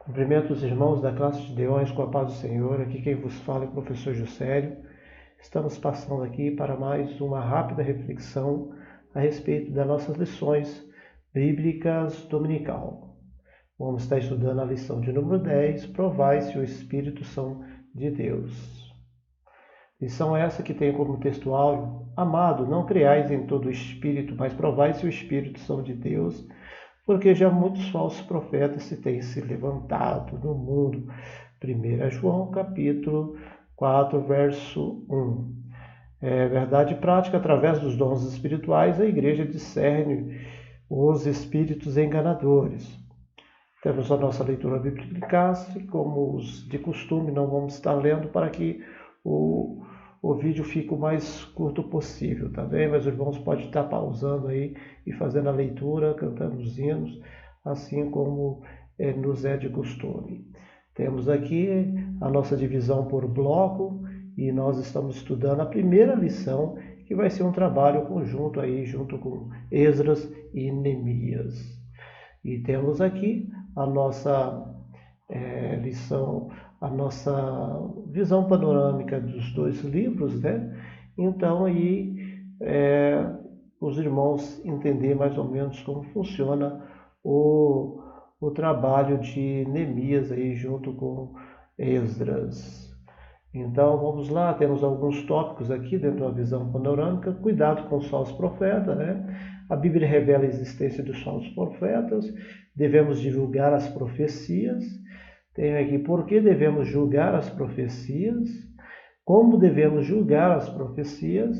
Cumprimento os irmãos da classe de Deões com a paz do Senhor. Aqui quem vos fala é o professor Juscelio. Estamos passando aqui para mais uma rápida reflexão a respeito das nossas lições bíblicas dominical. Vamos estar estudando a lição de número 10, Provai se o Espírito são de Deus. Lição essa que tem como textual: Amado, não creais em todo o Espírito, mas provai se o Espírito são de Deus, porque já muitos falsos profetas se têm se levantado no mundo. 1 João capítulo 4, verso 1. Verdade prática, através dos dons espirituais, a igreja discerne os espíritos enganadores. Temos a nossa leitura bíblica em casa, como de costume, não vamos estar lendo para que o vídeo fique o mais curto possível, tá bem? Mas os irmãos podem estar pausando aí e fazendo a leitura, cantando os hinos, assim como nos é de costume. Temos aqui a nossa divisão por bloco e nós estamos estudando a primeira lição, que vai ser um trabalho conjunto aí, junto com Esdras e Neemias. E temos aqui a nossa lição, a nossa visão panorâmica dos dois livros, né? Então aí os irmãos entender mais ou menos como funciona o trabalho de Neemias aí junto com Esdras. Então vamos lá, temos alguns tópicos aqui dentro da visão panorâmica. Cuidado com os falsos profetas, né? A Bíblia revela a existência dos falsos profetas. Devemos divulgar as profecias. Tem aqui por que devemos julgar as profecias, como devemos julgar as profecias,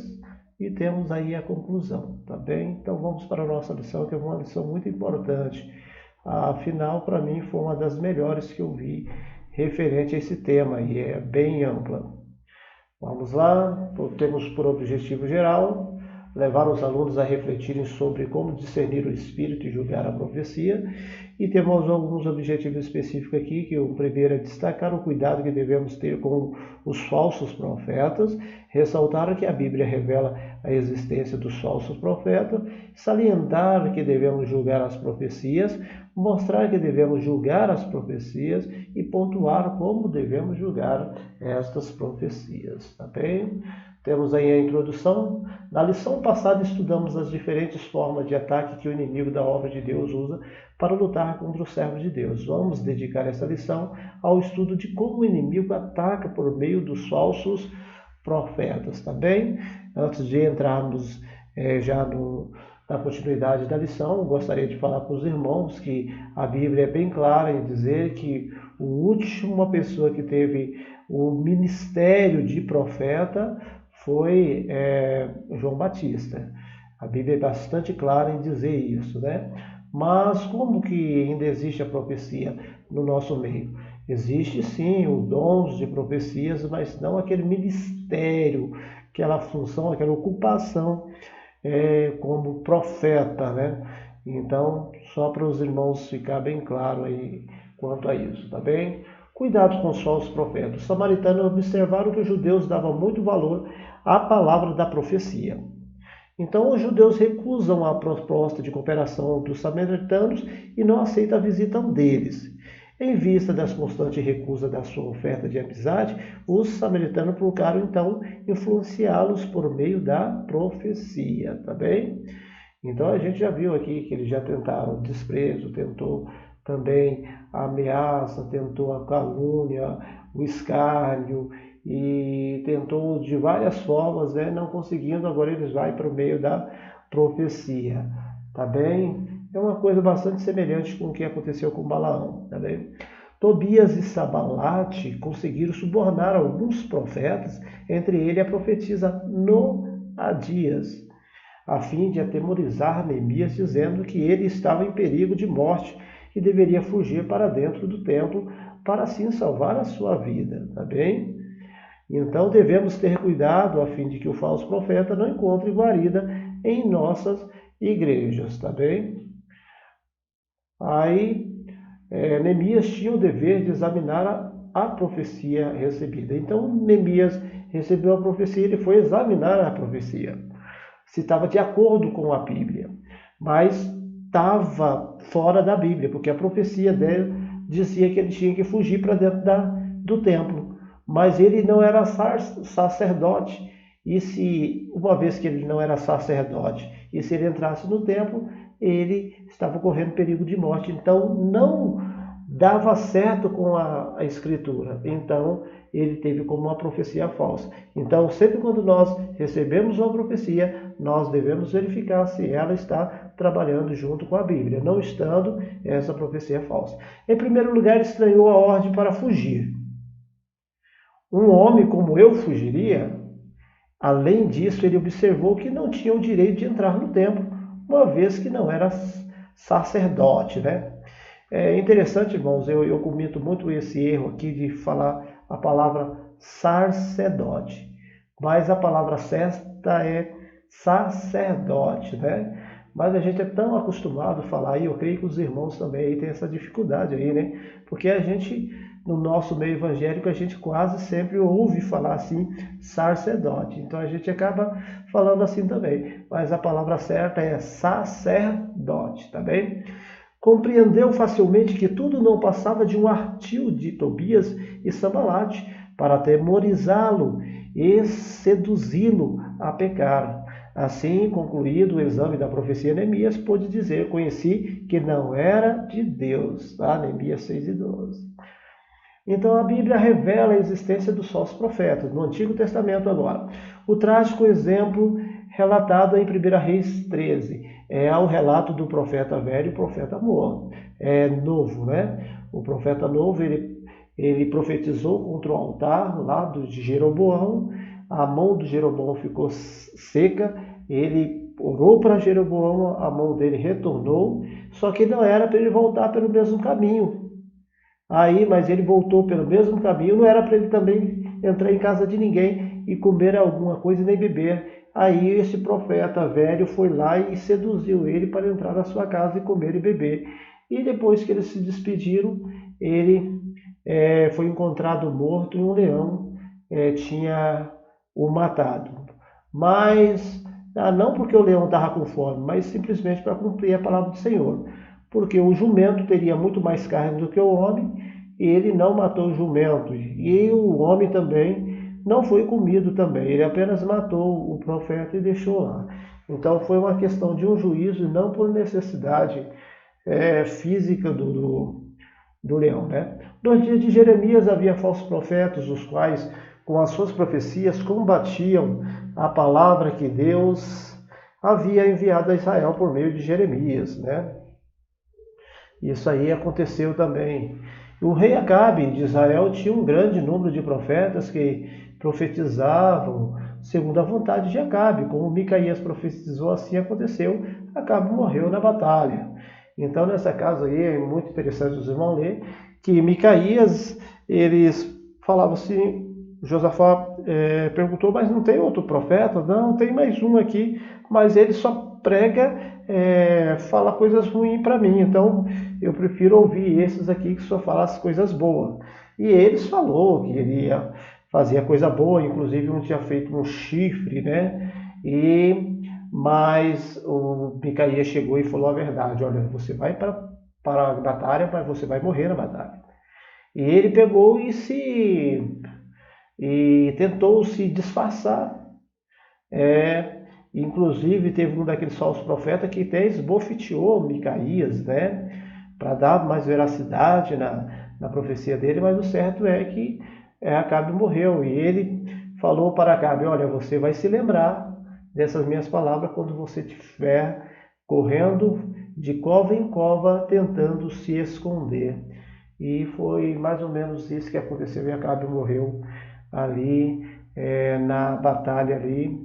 e temos aí a conclusão, tá bem? Então vamos para a nossa lição, que é uma lição muito importante. Afinal, para mim, foi uma das melhores que eu vi referente a esse tema, e é bem ampla. Vamos lá, temos por objetivo geral levar os alunos a refletirem sobre como discernir o Espírito e julgar a profecia. E temos alguns objetivos específicos aqui, que o primeiro é destacar o cuidado que devemos ter com os falsos profetas, ressaltar que a Bíblia revela a existência dos falsos profetas, salientar que devemos julgar as profecias, mostrar que devemos julgar as profecias e pontuar como devemos julgar estas profecias, tá bem? Temos aí a introdução. Na lição passada estudamos as diferentes formas de ataque que o inimigo da obra de Deus usa para lutar contra os servos de Deus. Vamos dedicar essa lição ao estudo de como o inimigo ataca por meio dos falsos profetas, tá bem? Antes de entrarmos já na continuidade da lição, gostaria de falar para os irmãos que a Bíblia é bem clara em dizer que a última pessoa que teve o ministério de profeta foi João Batista. A Bíblia é bastante clara em dizer isso, né? Mas como que ainda existe a profecia no nosso meio? Existe sim o dons de profecias, mas não aquele ministério, aquela função, aquela ocupação como profeta, né? Então, só para os irmãos ficar bem claro aí quanto a isso, tá bem? Cuidado com os falsos profetas. Os samaritanos observaram que os judeus davam muito valor à palavra da profecia. Então, os judeus recusam a proposta de cooperação dos samaritanos e não aceitam a visita deles. Em vista das constantes recusas da sua oferta de amizade, os samaritanos procuraram então influenciá-los por meio da profecia, tá bem? Então a gente já viu aqui que eles já tentaram desprezo, tentou também a ameaça, tentou a calúnia, o escárnio e tentou de várias formas, né? Não conseguindo, agora eles vão para o meio da profecia, tá bem? É uma coisa bastante semelhante com o que aconteceu com Balaão, tá bem? Tobias e Sabalate conseguiram subornar alguns profetas, entre eles a profetisa Noadias, a fim de atemorizar Neemias, dizendo que ele estava em perigo de morte e deveria fugir para dentro do templo para assim salvar a sua vida, tá bem? Então devemos ter cuidado a fim de que o falso profeta não encontre guarida em nossas igrejas, tá bem? Aí Neemias tinha o dever de examinar a profecia recebida. Então Neemias recebeu a profecia, ele foi examinar a profecia, se estava de acordo com a Bíblia, mas estava fora da Bíblia, porque a profecia dizia que ele tinha que fugir para dentro do templo. Mas ele não era sacerdote. E se, uma vez que ele não era sacerdote, e se ele entrasse no templo, ele estava correndo perigo de morte. Então, não dava certo com a escritura. Então, ele teve como uma profecia falsa. Então, sempre quando nós recebemos uma profecia, nós devemos verificar se ela está trabalhando junto com a Bíblia. Não estando, essa profecia é falsa. Em primeiro lugar, estranhou a ordem para fugir. Um homem como eu fugiria? Além disso, ele observou que não tinha o direito de entrar no templo, uma vez que não era sacerdote, né? É interessante, irmãos, eu cometo muito esse erro aqui de falar a palavra sacerdote, mas a palavra certa é sacerdote, né? Mas a gente é tão acostumado a falar, e eu creio que os irmãos também aí têm essa dificuldade aí, né? Porque a gente, no nosso meio evangélico, a gente quase sempre ouve falar assim, sacerdote. Então a gente acaba falando assim também. Mas a palavra certa é sacerdote, tá bem? Compreendeu facilmente que tudo não passava de um ardil de Tobias e Sambalate para atemorizá-lo e seduzi-lo a pecar. Assim, concluído o exame da profecia, Neemias pôde dizer: conheci que não era de Deus. Tá? Neemias 6:12. Então a Bíblia revela a existência dos falsos profetas, no Antigo Testamento agora. O trágico exemplo relatado em 1 Reis 13 é o relato do profeta velho e profeta novo, né? O profeta novo, ele profetizou contra o altar lá de Jeroboão, a mão do Jeroboão ficou seca, ele orou para Jeroboão, a mão dele retornou, só que não era para ele voltar pelo mesmo caminho. Mas ele voltou pelo mesmo caminho, não era para ele também entrar em casa de ninguém e comer alguma coisa e nem beber. Aí esse profeta velho foi lá e seduziu ele para entrar na sua casa e comer e beber. E depois que eles se despediram, ele foi encontrado morto e um leão tinha o matado. Mas, não porque o leão estava com fome, mas simplesmente para cumprir a palavra do Senhor. Porque o jumento teria muito mais carne do que o homem, e ele não matou o jumento. E o homem também não foi comido também, ele apenas matou o profeta e deixou lá. Então foi uma questão de um juízo e não por necessidade física do leão. Né? Nos dias de Jeremias havia falsos profetas, os quais, com as suas profecias, combatiam a palavra que Deus havia enviado a Israel por meio de Jeremias. Né? Isso aí aconteceu também. O rei Acabe de Israel tinha um grande número de profetas que profetizavam segundo a vontade de Acabe. Como Micaías profetizou, assim aconteceu. Acabe morreu na batalha. Então, nessa casa aí, é muito interessante os irmãos ler, que Micaías, eles falavam assim, Josafá perguntou, mas não tem outro profeta? Não, tem mais um aqui, mas ele só prega, fala coisas ruins para mim, então eu prefiro ouvir esses aqui que só falam as coisas boas. E eles falou que ele fazia coisa boa, inclusive um tinha feito um chifre, né? Mas o Micaías chegou e falou a verdade: olha, você vai para a batalha, mas você vai morrer na batalha. E ele pegou e tentou se disfarçar. Inclusive teve um daqueles falsos profetas que até esbofeteou Micaías, né? Para dar mais veracidade na profecia dele, mas o certo é que Acabe morreu. E ele falou para Acabe: olha, você vai se lembrar dessas minhas palavras quando você estiver correndo de cova em cova tentando se esconder. E foi mais ou menos isso que aconteceu, e Acabe morreu ali na batalha ali,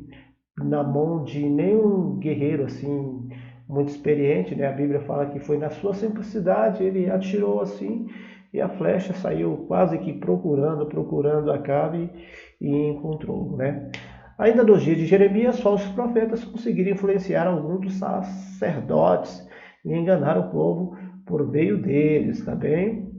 na mão de nenhum guerreiro assim muito experiente, né? A Bíblia fala que foi na sua simplicidade, ele atirou assim e a flecha saiu quase que procurando Acabe e encontrou, né? Ainda nos dias de Jeremias, falsos profetas conseguiram influenciar alguns dos sacerdotes e enganar o povo por meio deles, tá bem?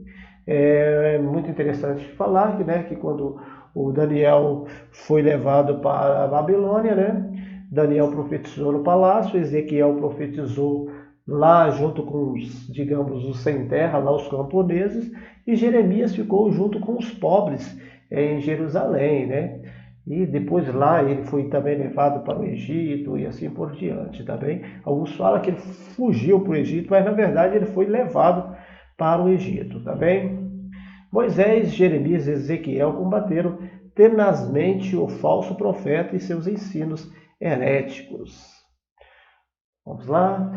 É muito interessante falar que quando o Daniel foi levado para a Babilônia, né? Daniel profetizou no palácio, Ezequiel profetizou lá junto com os, digamos, os sem terra, lá os camponeses, e Jeremias ficou junto com os pobres em Jerusalém, né? E depois lá ele foi também levado para o Egito e assim por diante, tá bem? Alguns falam que ele fugiu para o Egito, mas na verdade ele foi levado para o Egito, tá bem? Moisés, Jeremias e Ezequiel combateram tenazmente o falso profeta e seus ensinos heréticos. Vamos lá?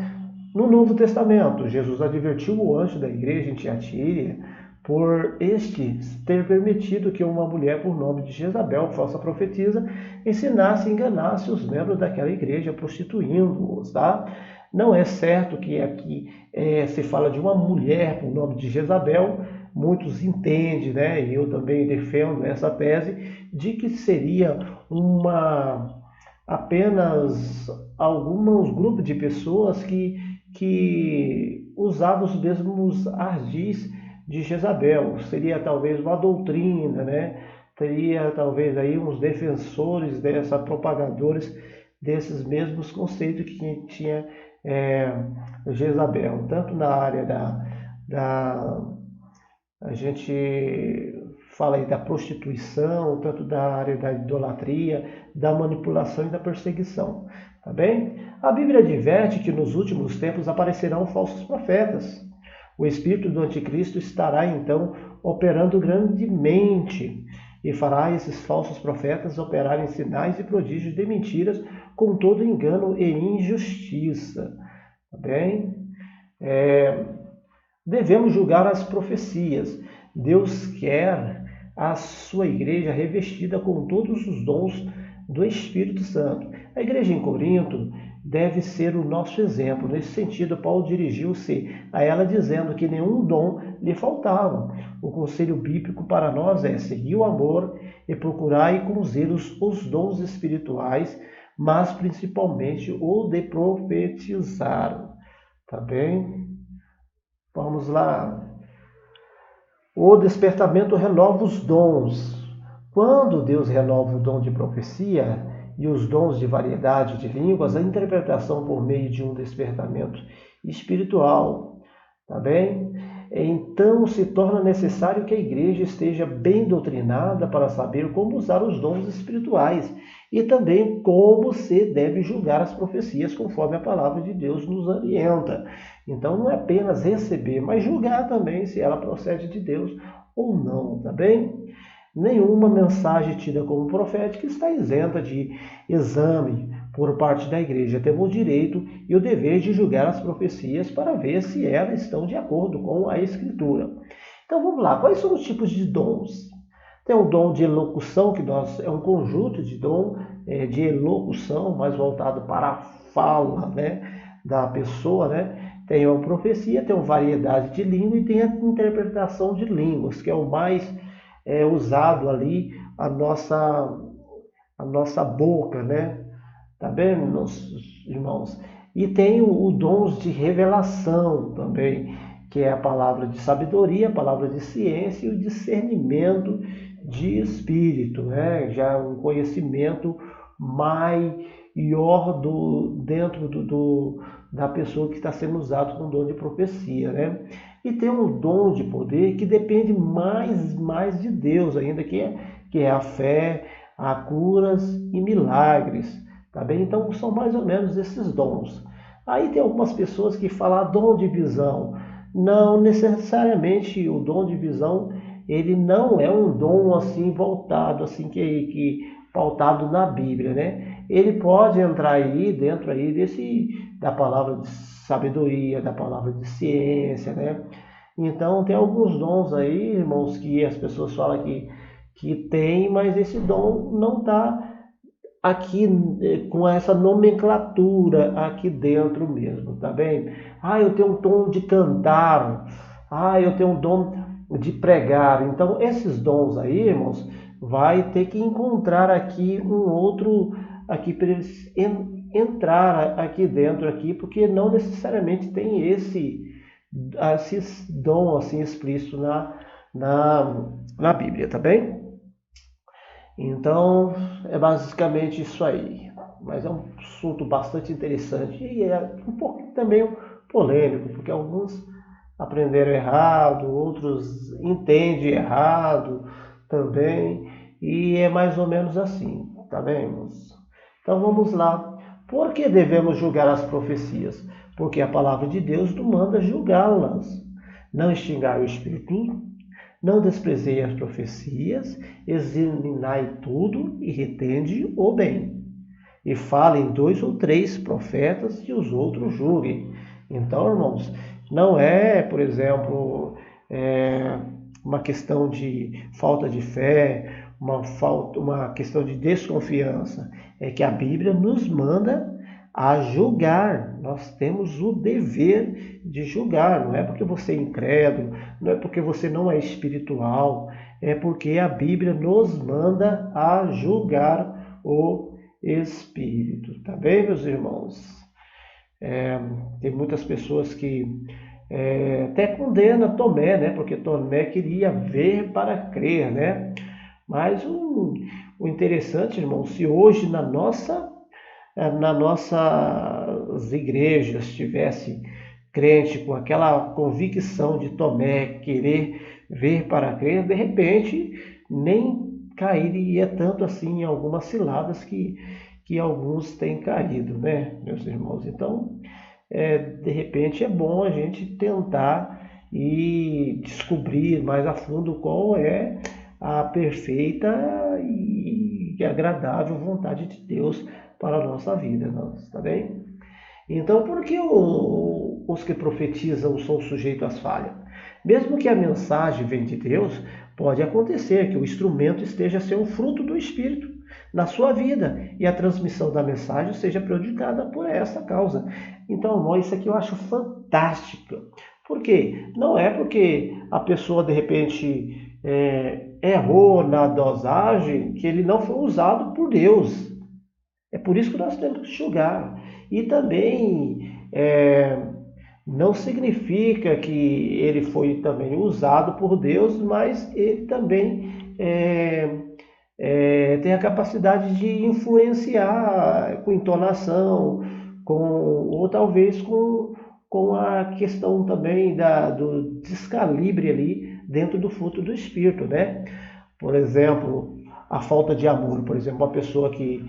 No Novo Testamento, Jesus advertiu o anjo da igreja em Tiatira por este ter permitido que uma mulher por nome de Jezabel, falsa profetisa, ensinasse e enganasse os membros daquela igreja, prostituindo-os. Tá? Não é certo que aqui se fala de uma mulher por nome de Jezabel. Muitos entendem, né, e eu também defendo essa tese, de que seria apenas alguns grupos de pessoas que usavam os mesmos ardis de Jezabel. Seria talvez uma doutrina, né? Teria talvez aí uns defensores dessa, propagadores desses mesmos conceitos que tinha Jezabel, tanto na área da a gente fala aí da prostituição, tanto da área da idolatria, da manipulação e da perseguição. Tá bem? A Bíblia adverte que nos últimos tempos aparecerão falsos profetas. O espírito do anticristo estará então operando grandemente e fará esses falsos profetas operarem sinais e prodígios de mentiras com todo engano e injustiça. Tá bem? Devemos julgar as profecias. Deus quer a sua igreja revestida com todos os dons do Espírito Santo. A igreja em Corinto deve ser o nosso exemplo. Nesse sentido, Paulo dirigiu-se a ela dizendo que nenhum dom lhe faltava. O conselho bíblico para nós é seguir o amor e procurar com zelo os dons espirituais, mas principalmente o de profetizar. Tá bem? Vamos lá. O despertamento renova os dons. Quando Deus renova o dom de profecia e os dons de variedade de línguas, a interpretação por meio de um despertamento espiritual, tá bem? Então se torna necessário que a igreja esteja bem doutrinada para saber como usar os dons espirituais e também como se deve julgar as profecias conforme a palavra de Deus nos orienta. Então não é apenas receber, mas julgar também se ela procede de Deus ou não, tá bem? Nenhuma mensagem tida como profética está isenta de exame por parte da igreja. Temos o direito e o dever de julgar as profecias para ver se elas estão de acordo com a Escritura. Então vamos lá, quais são os tipos de dons? Tem o dom de elocução, que é um conjunto de dom de elocução, mais voltado para a fala, né, da pessoa, né? Tem a profecia, tem a variedade de língua e tem a interpretação de línguas, que é o mais usado ali, a nossa boca, né? Tá vendo, meus irmãos? E tem o dons de revelação também, que é a palavra de sabedoria, a palavra de ciência e o discernimento de espírito, né? Já um conhecimento maior dentro da pessoa que está sendo usado com o dom de profecia, né? E tem um dom de poder que depende mais de Deus ainda, que é a fé, a curas e milagres, tá bem? Então são mais ou menos esses dons. Aí tem algumas pessoas que falam dom de visão. Não necessariamente o dom de visão, ele não é um dom assim voltado, assim que pautado na Bíblia, né? Ele pode entrar aí dentro aí da palavra de sabedoria, da palavra de ciência, né? Então tem alguns dons aí, irmãos, que as pessoas falam que tem, mas esse dom não está aqui com essa nomenclatura aqui dentro mesmo, tá bem? Ah, eu tenho um dom de cantar. Ah, eu tenho um dom de pregar. Então, esses dons aí, irmãos, vai ter que encontrar aqui um outro aqui para eles entrar aqui dentro aqui, porque não necessariamente tem esse dom assim explícito na Bíblia, tá bem? Então, é basicamente isso aí. Mas é um assunto bastante interessante e é um pouco polêmico, porque alguns aprenderam errado, outros entendem errado também, e é mais ou menos assim, tá bem, irmãos? Então vamos lá. Por que devemos julgar as profecias? Porque a palavra de Deus nos manda julgá-las. Não extingai o espírito, não desprezei as profecias, examinai tudo e retende o bem. E falem 2 ou 3 profetas e os outros julguem. Então, irmãos, não é, por exemplo, uma questão de falta de fé, uma questão de desconfiança. É que a Bíblia nos manda a julgar. Nós temos o dever de julgar. Não é porque você é incrédulo, não é porque você não é espiritual, é porque a Bíblia nos manda a julgar o espírito. Tá bem, meus irmãos? Tem muitas pessoas que até condena Tomé, né? Porque Tomé queria ver para crer, né? Mas o interessante, irmão, se hoje nas nossas igrejas tivesse crente com aquela convicção de Tomé querer ver para crer, de repente nem cairia tanto assim em algumas ciladas que alguns têm caído, né, meus irmãos? Então, de repente é bom a gente tentar e descobrir mais a fundo qual é a perfeita e agradável vontade de Deus para a nossa vida, tá bem? Então, por que os que profetizam são sujeitos às falhas? Mesmo que a mensagem venha de Deus, pode acontecer que o instrumento esteja a ser um fruto do Espírito na sua vida e a transmissão da mensagem seja prejudicada por essa causa. Então, irmão, isso aqui eu acho fantástico. Por quê? Não é porque a pessoa, de repente, errou na dosagem que ele não foi usado por Deus. É por isso que nós temos que julgar. E também não significa que ele foi também usado por Deus, mas ele também tem a capacidade de influenciar com entonação, ou talvez com a questão também do descalibre ali dentro do fruto do Espírito, né? Por exemplo, a falta de amor. Por exemplo, uma pessoa que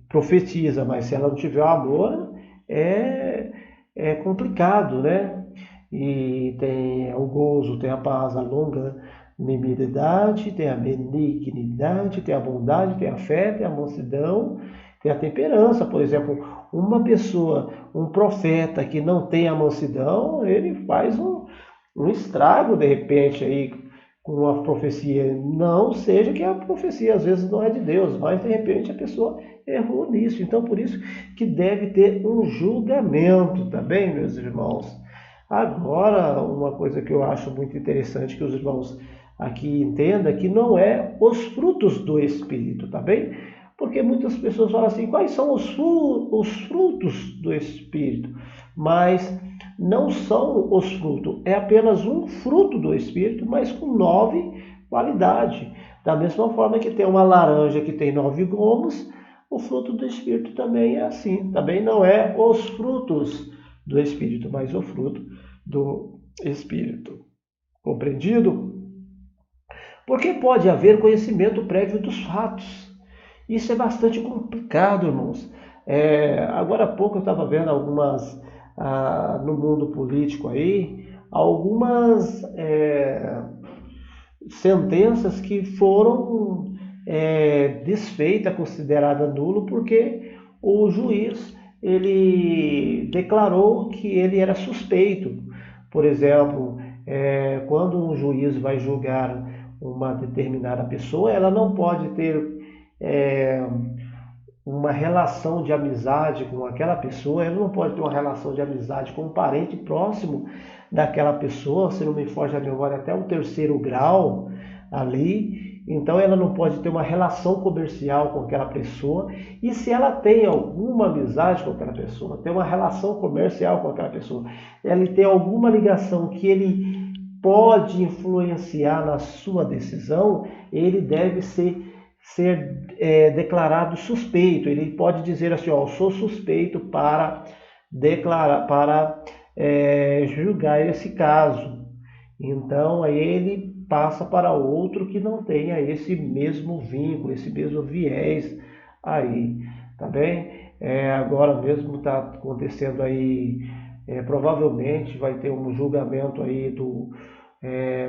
profetiza, mas se ela não tiver amor, é complicado, né? E tem o gozo, tem a paz, a longanimidade, tem a benignidade, tem a bondade, tem a fé, tem a mansidão, tem a temperança. Por exemplo, uma pessoa, um profeta que não tem a mansidão, ele faz um estrago de repente aí com a profecia. Não seja que a profecia às vezes não é de Deus, mas de repente a pessoa errou nisso. Então por isso que deve ter um julgamento, tá bem, meus irmãos? Agora, uma coisa que eu acho muito interessante que os irmãos aqui entendam, que não é os frutos do Espírito, tá bem? Porque muitas pessoas falam assim, quais são os frutos do Espírito? Mas não são os frutos, é apenas um fruto do Espírito, mas com 9 qualidades. Da mesma forma que tem uma laranja que tem 9 gomos, o fruto do Espírito também é assim. Também não é os frutos do Espírito, mas o fruto do Espírito. Compreendido? Porque pode haver conhecimento prévio dos fatos. Isso é bastante complicado, irmãos. Agora há pouco eu estava vendo algumas, no mundo político aí, algumas sentenças que foram desfeitas, consideradas nulo, porque o juiz ele declarou que ele era suspeito. Por exemplo, quando um juiz vai julgar uma determinada pessoa, ela não pode ter uma relação de amizade com aquela pessoa, ela não pode ter uma relação de amizade com um parente próximo daquela pessoa, se não me foge a memória, até um terceiro grau ali. Então ela não pode ter uma relação comercial com aquela pessoa, e se ela tem alguma amizade com aquela pessoa, tem uma relação comercial com aquela pessoa, ela tem alguma ligação que ele pode influenciar na sua decisão, ele deve ser declarado suspeito. Ele pode dizer assim, eu sou suspeito para julgar esse caso. Então aí ele passa para outro que não tenha esse mesmo vínculo, esse mesmo viés aí, tá bem? Agora mesmo está acontecendo aí, provavelmente vai ter um julgamento aí do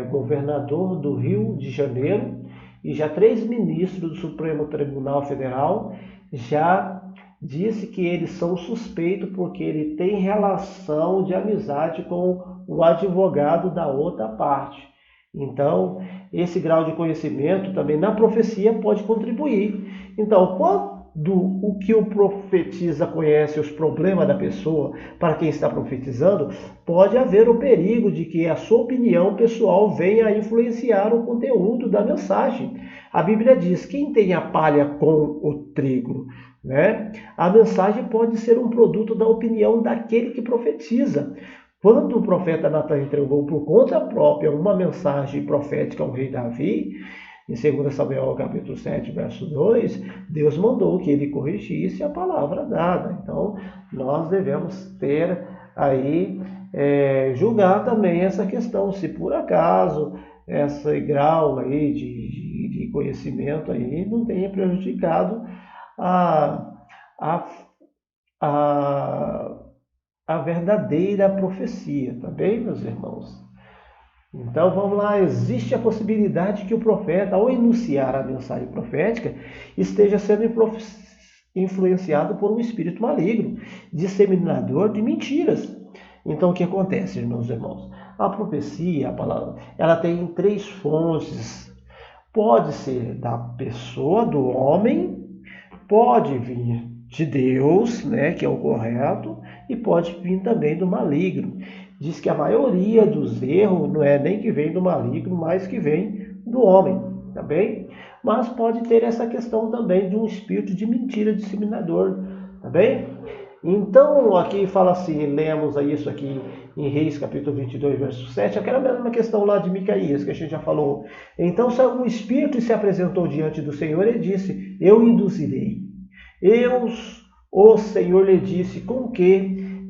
governador do Rio de Janeiro, e já 3 ministros do Supremo Tribunal Federal já disse que eles são suspeitos porque ele tem relação de amizade com o advogado da outra parte. Então, esse grau de conhecimento também na profecia pode contribuir. Então, quando o que o profetiza conhece os problemas da pessoa, para quem está profetizando, pode haver o perigo de que a sua opinião pessoal venha a influenciar o conteúdo da mensagem. A Bíblia diz: quem tem a palha com o trigo, né? A mensagem pode ser um produto da opinião daquele que profetiza. Quando o profeta Natan entregou por conta própria uma mensagem profética ao rei Davi, em 2 Samuel capítulo 7, verso 2, Deus mandou que ele corrigisse a palavra dada. Então, nós devemos ter aí, julgar também essa questão, se por acaso esse grau aí de conhecimento aí não tenha prejudicado a, a, a, a verdadeira profecia, tá bem, meus irmãos? Então vamos lá, existe a possibilidade que o profeta, ao enunciar a mensagem profética, esteja sendo influenciado por um espírito maligno, disseminador de mentiras. Então o que acontece, meus irmãos? A profecia, a palavra, ela tem 3 fontes. Pode ser da pessoa, do homem, pode vir de Deus, né, que é o correto, e pode vir também do maligno. Diz que a maioria dos erros não é nem que vem do maligno, mas que vem do homem, tá bem? Mas pode ter essa questão também de um espírito de mentira disseminador, tá bem? Então, aqui fala assim, lemos isso aqui em Reis capítulo 22, verso 7, aquela mesma questão lá de Micaías, que a gente já falou. Então, um espírito se apresentou diante do Senhor e disse: eu induzirei. O Senhor lhe disse: com que?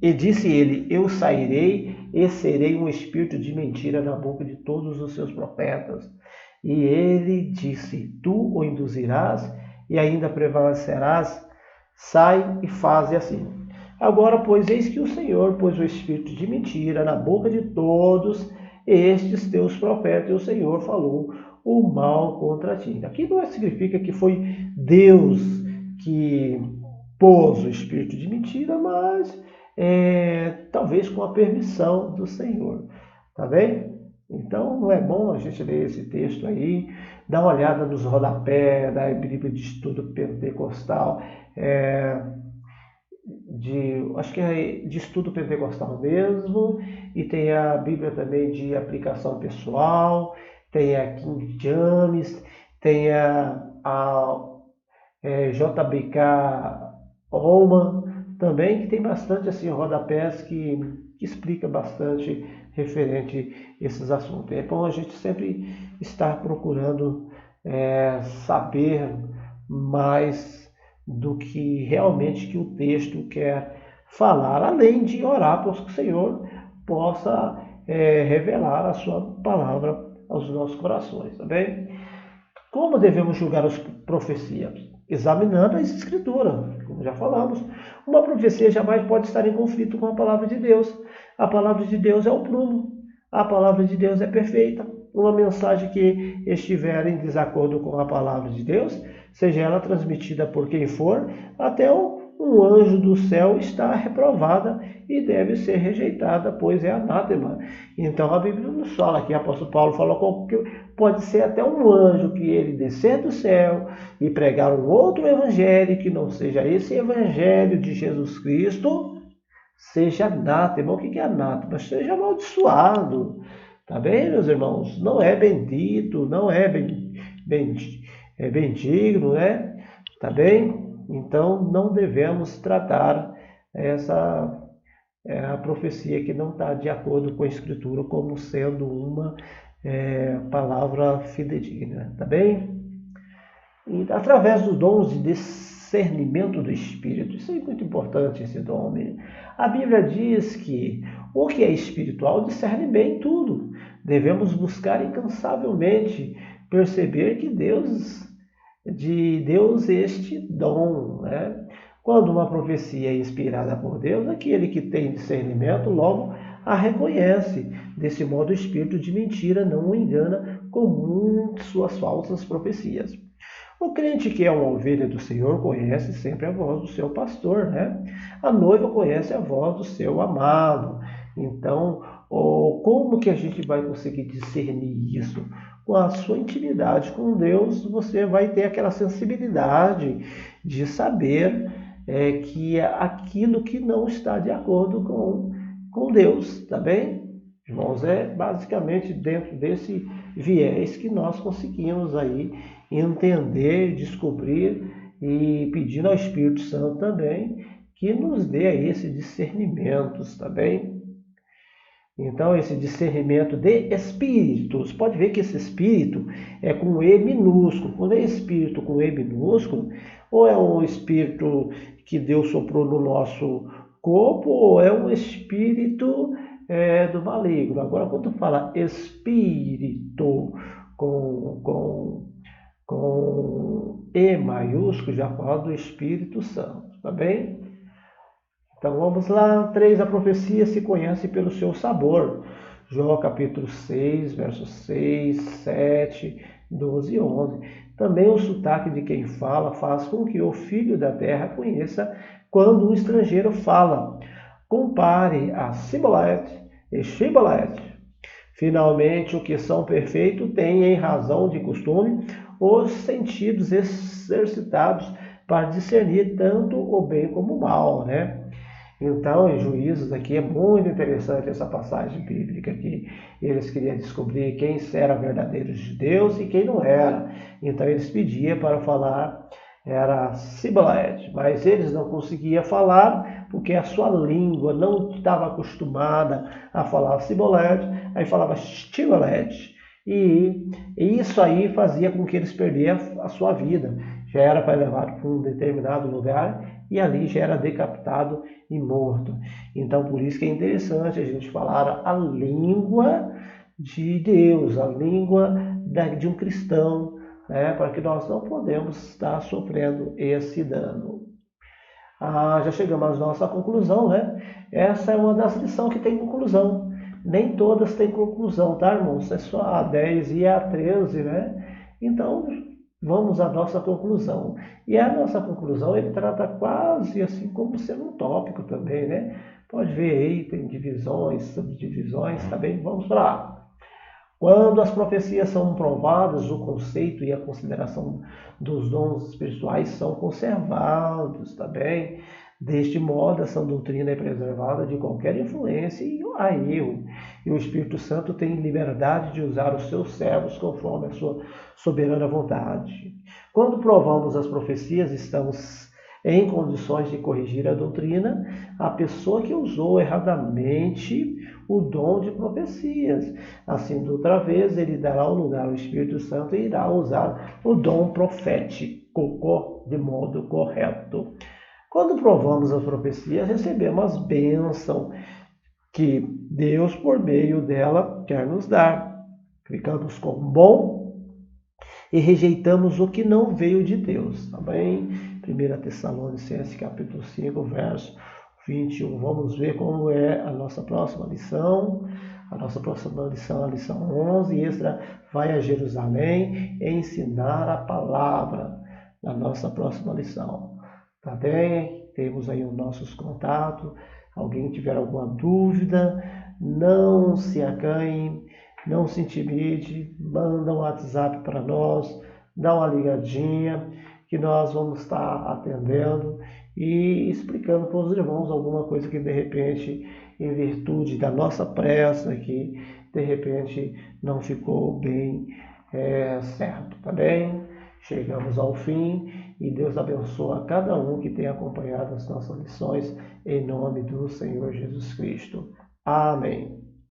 E disse ele: eu sairei e serei um espírito de mentira na boca de todos os seus profetas. E ele disse: tu o induzirás e ainda prevalecerás. Sai e faze assim. Agora, pois, eis que o Senhor pôs o espírito de mentira na boca de todos estes teus profetas, e o Senhor falou o mal contra ti. Aqui não significa que foi Deus que pôs o espírito de mentira, mas talvez com a permissão do Senhor. Tá bem? Então, não é bom a gente ler esse texto aí, dar uma olhada nos rodapés da Bíblia de Estudo Pentecostal, acho que é de estudo pentecostal mesmo, e tem a Bíblia também de aplicação pessoal, tem a King James, tem a JBK Holman também, que tem bastante assim, rodapés que explica bastante referente a esses assuntos. É bom a gente sempre estar procurando saber mais do que realmente que o texto quer falar, além de orar para que o Senhor possa revelar a sua palavra aos nossos corações, tá bem? Como devemos julgar as profecias? Examinando as escrituras, como já falamos. Uma profecia jamais pode estar em conflito com a palavra de Deus. A palavra de Deus é o prumo. A palavra de Deus é perfeita. Uma mensagem que estiver em desacordo com a palavra de Deus, seja ela transmitida por quem for, até um anjo do céu está reprovada e deve ser rejeitada, pois é anátema. Então a Bíblia nos fala aqui, o apóstolo Paulo falou que pode ser até um anjo que ele descer do céu e pregar um outro evangelho que não seja esse evangelho de Jesus Cristo, seja anátema. O que é anátema? Seja amaldiçoado. Tá bem, meus irmãos? Não é bendito, não é bendigno, né? Tá bem? Então, não devemos tratar a profecia que não está de acordo com a Escritura como sendo uma palavra fidedigna, tá bem? E através dos dons de discernimento do Espírito. Isso é muito importante, esse dom. A Bíblia diz que o que é espiritual discerne bem tudo. Devemos buscar incansavelmente perceber que de Deus este dom, né? Quando uma profecia é inspirada por Deus, aquele que tem discernimento logo a reconhece. Desse modo, o espírito de mentira não o engana com muitas suas falsas profecias. O crente que é uma ovelha do Senhor conhece sempre a voz do seu pastor, né? A noiva conhece a voz do seu amado. Então, como que a gente vai conseguir discernir isso? Com a sua intimidade com Deus, você vai ter aquela sensibilidade de saber que aquilo que não está de acordo com Deus, tá bem? Irmãos, é basicamente dentro desse viés que nós conseguimos aí entender, descobrir e pedindo ao Espírito Santo também que nos dê aí esse discernimento, tá bem? Então, esse discernimento de espíritos, pode ver que esse espírito é com E minúsculo. Quando é espírito com E minúsculo, ou é um espírito que Deus soprou no nosso corpo, ou é um espírito do maligno. Agora, quando fala espírito com E maiúsculo, já fala do Espírito Santo, tá bem? Então vamos lá, 3. A profecia se conhece pelo seu sabor. Jó capítulo 6, versos 6, 7, 12 e 11. Também o sotaque de quem fala faz com que o filho da terra conheça quando um estrangeiro fala. Compare a Sibolete e Shibolete. Finalmente, o que são perfeitos têm, em razão de costume, os sentidos exercitados para discernir tanto o bem como o mal, né? Então, em Juízes aqui é muito interessante essa passagem bíblica que eles queriam descobrir quem era verdadeiro de Deus e quem não era. Então, eles pediam para falar, era Sibolete, mas eles não conseguiam falar porque a sua língua não estava acostumada a falar Sibolete, aí falava Shibolete. E isso aí fazia com que eles perdessem a sua vida. Já era para levar para um determinado lugar e ali já era decapitado e morto. Então, por isso que é interessante a gente falar a língua de Deus, a língua de um cristão, né, para que nós não podemos estar sofrendo esse dano. Já chegamos à nossa conclusão, né? Essa é uma das lições que tem conclusão. Nem todas têm conclusão, tá, irmãos? É só a 10 e a 13, né? Então, vamos à nossa conclusão. E a nossa conclusão, ele trata quase assim como sendo um tópico também, né? Pode ver aí, tem divisões, subdivisões, tá bem? Vamos para lá. Quando as profecias são provadas, o conceito e a consideração dos dons espirituais são conservados, tá bem? Deste modo, essa doutrina é preservada de qualquer influência e a erro. E o Espírito Santo tem liberdade de usar os seus servos conforme a sua soberana vontade. Quando provamos as profecias, estamos em condições de corrigir a doutrina a pessoa que usou erradamente o dom de profecias. Assim, de outra vez, ele dará o lugar ao Espírito Santo e irá usar o dom profético de modo correto. Quando provamos as profecias, recebemos as bênçãos que Deus, por meio dela, quer nos dar. Ficamos com o bom e rejeitamos o que não veio de Deus. Tá bem? 1 Tessalonicenses, capítulo 5, verso 21. Vamos ver como é a nossa próxima lição. A nossa próxima lição é a lição 11. Esdra vai a Jerusalém ensinar a palavra na nossa próxima lição. Tá bem? Temos aí os nossos contatos. Alguém tiver alguma dúvida, não se acanhe, não se intimide, manda um WhatsApp para nós, dá uma ligadinha, que nós vamos estar atendendo e explicando para os irmãos alguma coisa que de repente, em virtude da nossa pressa aqui, de repente não ficou bem certo, tá bem? Chegamos ao fim e Deus abençoa a cada um que tem acompanhado as nossas lições em nome do Senhor Jesus Cristo. Amém.